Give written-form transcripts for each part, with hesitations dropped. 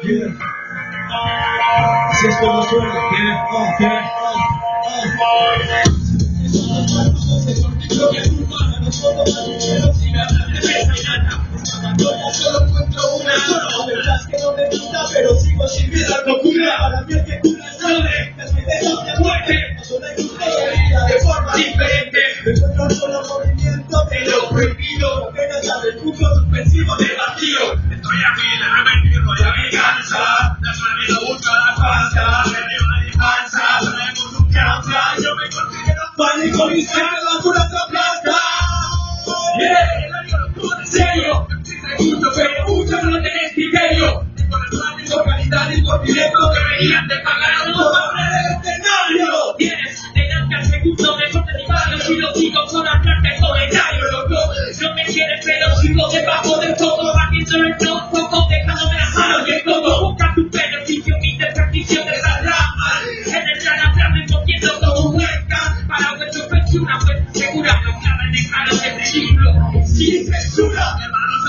Si esto no suena, solo encuentro una sola verdad que no me gusta, pero sigo sin vida locura. Para mí el que cura es sangre, es mi deseo de muerte. No solo hay vida de forma diferente. Me encuentro un solo movimiento de lo prohibido. Apenas abre el punto suspensivo del vacío. Estoy aquí de repente, no hay venganza. La vida busca la falta, me dio la distancia. Traemos un cambio, yo me considero pánico, mis ganas las duras aplasta. El año lo pone serio. Pero muchos no tenés criterio. Y con el tráfico, calidad y por directo deberían de pagar a todos sobre el escenario. Tienes delante al segundo mejor de mi barrio. Si lo sigo con atlante comentario, loco. No me quieres, pero sigo debajo del todo. Batiendo el poco, dejándome las manos y el codo. Busca tu beneficio, mi desperdicio de la rama. En el plan hablando y moviendo como hueca. Para vuestro pecho una fuente segura. No cabe dejar ese peligro. Sin censura.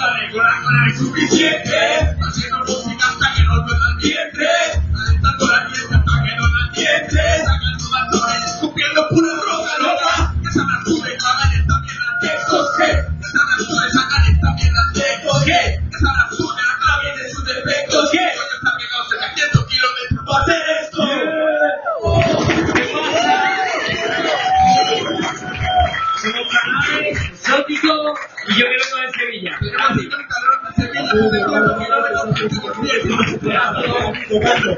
Con la cara es suficiente, haciendo música hasta que no duela el vientre, alentando la fiesta hasta que no la entiendes, sacando valores, escupiendo pura droga loca, que sabrás tú de pagar esta mierda de coge, que sabrás tú de sacar esta mierda de coge, que sabrás tú de la clave de sus defectos, que voy a estar pegado 700 kilómetros para hacer esto. Somos canales, exóticos, y yo que vengo de Sevilla. Tocando.